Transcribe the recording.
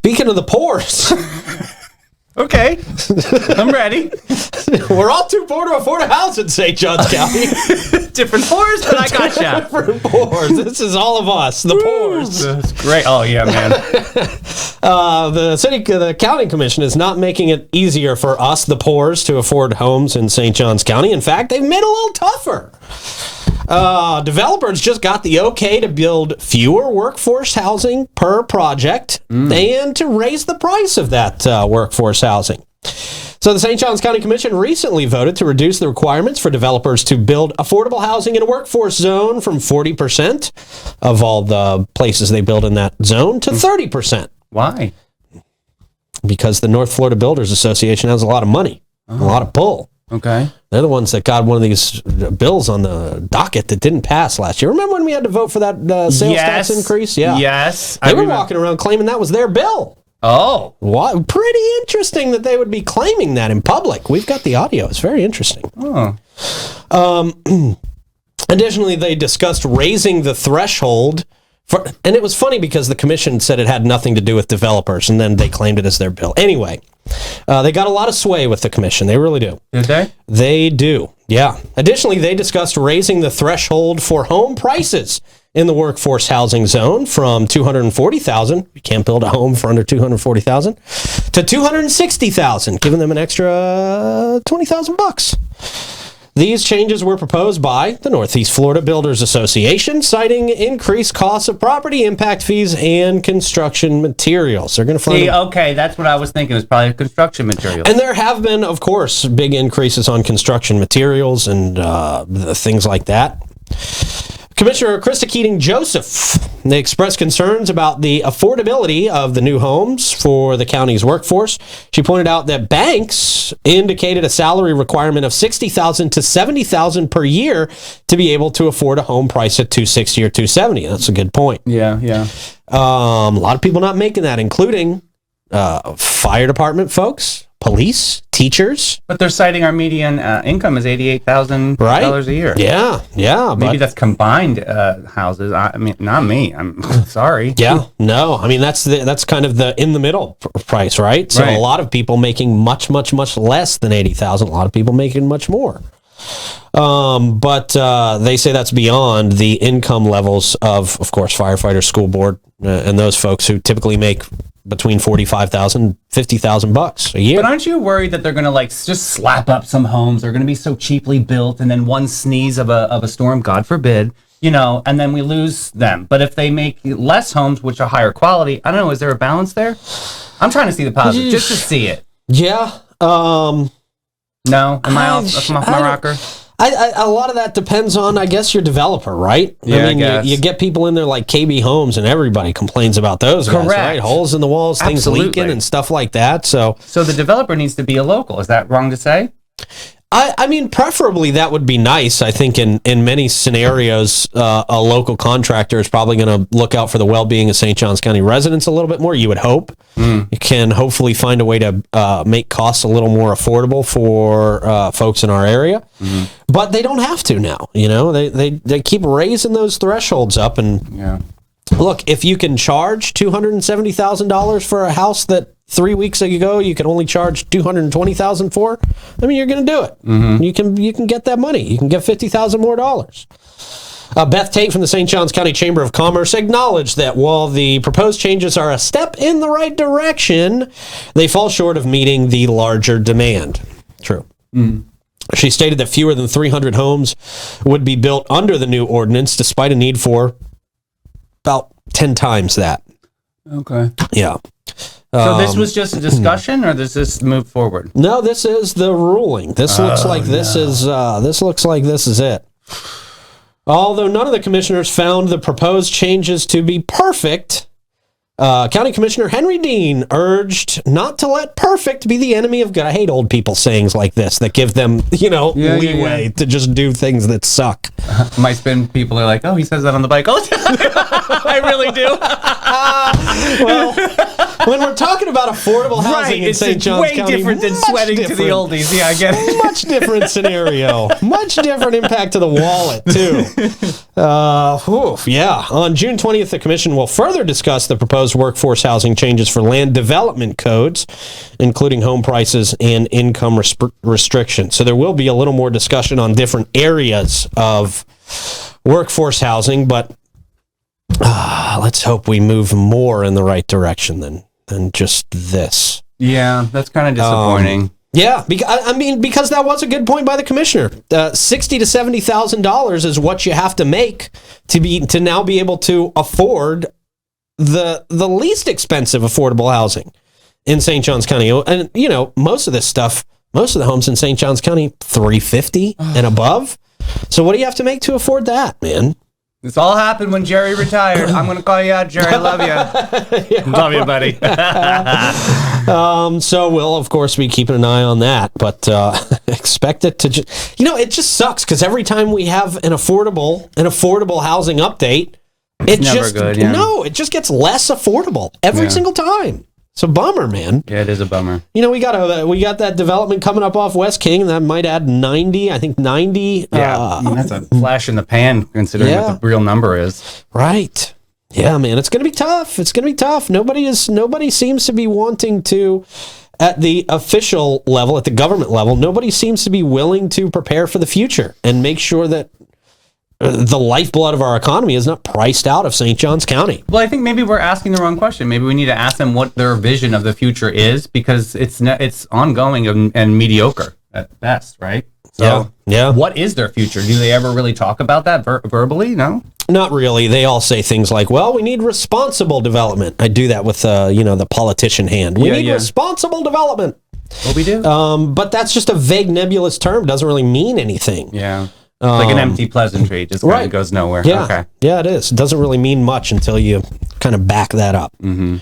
Speaking of the poors. Okay, I'm ready. We're all too poor to afford a house in St. Johns County. Different poors, but I gotcha. Different poors. This is all of us, the poors. That's great. Oh, yeah, man. The county commission is not making it easier for us, the poors, to afford homes in St. Johns County. In fact, they've made it a little tougher. Developers just got the okay to build fewer workforce housing per project and to raise the price of that workforce housing. So the St. Johns County Commission recently voted to reduce the requirements for developers to build affordable housing in a workforce zone from 40% of all the places they build in that zone to 30%. Why? Because the North Florida Builders Association has a lot of money, a lot of pull. Okay. They're the ones that got one of these bills on the docket that didn't pass last year. Remember when we had to vote for that sales tax increase? Yeah. Yes. They were walking around claiming that was their bill. Oh. What? Pretty interesting that they would be claiming that in public. We've got the audio. It's very interesting. Oh. Additionally, they discussed raising the threshold. And it was funny because the commission said it had nothing to do with developers, and then they claimed it as their bill. Anyway, they got a lot of sway with the commission. They really do. Did they? They do, yeah. Additionally, they discussed raising the threshold for home prices in the workforce housing zone from $240,000. You can't build a home for under $240,000 to $260,000, giving them an extra $20,000. These changes were proposed by the Northeast Florida Builders Association, citing increased costs of property impact fees and construction materials. They're going to find okay, that's what I was thinking. It was probably construction materials. And there have been, of course, big increases on construction materials and things like that. Commissioner Krista Keating-Joseph, they expressed concerns about the affordability of the new homes for the county's workforce. She pointed out that banks indicated a salary requirement of $60,000 to $70,000 per year to be able to afford a home price at $260,000 or $270,000. That's a good point. Yeah. A lot of people not making that, including fire department folks, police, teachers. But they're citing our median income is $88,000 a year. Yeah. Maybe that's combined houses. I mean, not me. I'm sorry. Yeah, no. I mean, that's kind of the in the middle price, right? So Right. a lot of people making much less than $80,000. A lot of people making much more. But they say that's beyond the income levels of course, firefighters, school board, and those folks who typically make between $45,000 and $50,000 a year. But aren't you worried that they're going to just slap up some homes? They're going to be so cheaply built, and then one sneeze of a storm, God forbid, and then we lose them. But if they make less homes, which are higher quality, I don't know. Is there a balance there? I'm trying to see the positive, just to see it. Yeah. No, am I off my rocker? A lot of that depends on, I guess, your developer, right? Yeah, I mean, I guess. you get people in there like KB Homes, and everybody complains about those guys, Correct. right? Holes in the walls, things Absolutely. leaking, and stuff like that. So the developer needs to be a local. Is that wrong to say? I mean, preferably that would be nice. I think in many scenarios, a local contractor is probably going to look out for the well-being of St. Johns County residents a little bit more, you would hope. You can hopefully find a way to make costs a little more affordable for folks in our area. But they don't have to now. They keep raising those thresholds up. And look, if you can charge $270,000 for a house that 3 weeks ago you could only charge $220,000 for, I mean, you're going to do it. You can get that money. You can get $50,000 more dollars. Beth Tate from the St. Johns County Chamber of Commerce acknowledged that while the proposed changes are a step in the right direction, they fall short of meeting the larger demand. True. She stated that fewer than 300 homes would be built under the new ordinance, despite a need for about 10 times that. Okay. Yeah. So this was just a discussion, or does this move forward? No, this is the ruling. This looks like this is it. Although none of the commissioners found the proposed changes to be perfect, County Commissioner Henry Dean urged not to let perfect be the enemy of good. I hate old people sayings like this that give them, leeway to just do things that suck. My spin people are like, oh, he says that on the bike all the time. I really do. Well, when we're talking about affordable housing in St. Johns way County, different than sweating to the oldies. Yeah, I get it. Much different scenario. Much different impact to the wallet, too. Yeah. On June 20th, the commission will further discuss the proposed workforce housing changes for land development codes, including home prices and income restrictions. So there will be a little more discussion on different areas of workforce housing, but let's hope we move more in the right direction than just this. Yeah, that's kind of disappointing. Yeah, because that was a good point by the commissioner. $60,000 to $70,000 is what you have to make to now be able to afford the least expensive affordable housing in St. Johns County. And most of this stuff, most of the homes in St. Johns County, $350 and above. So what do you have to make to afford that, man? This all happened when Jerry retired. I'm going to call you out, Jerry. I love you. Yeah. Love you, buddy. So we'll, of course, be keeping an eye on that. But expect it to just... it just sucks because every time we have an affordable housing update, it just gets less affordable every single time. It's a bummer, man. Yeah, it is a bummer. We got that development coming up off West King, and that might add 90. I think 90. Yeah, that's a flash in the pan considering what the real number is. Right. Yeah, man, it's going to be tough. It's going to be tough. Nobody seems to be wanting to, at the official level, at the government level, nobody seems to be willing to prepare for the future and make sure that the lifeblood of our economy is not priced out of St. Johns County. Well, I think maybe we're asking the wrong question. Maybe we need to ask them what their vision of the future is, because it's ongoing and mediocre at best, right? So, yeah. What is their future? Do they ever really talk about that verbally? No? Not really. They all say things like, well, we need responsible development. I do that with, the politician hand. We need responsible development. What we do? But that's just a vague, nebulous term. Doesn't really mean anything. Yeah. Like an empty pleasantry, just kind of goes nowhere. Yeah. Okay. Yeah, it is. It doesn't really mean much until you kind of back that up. Mm-hmm.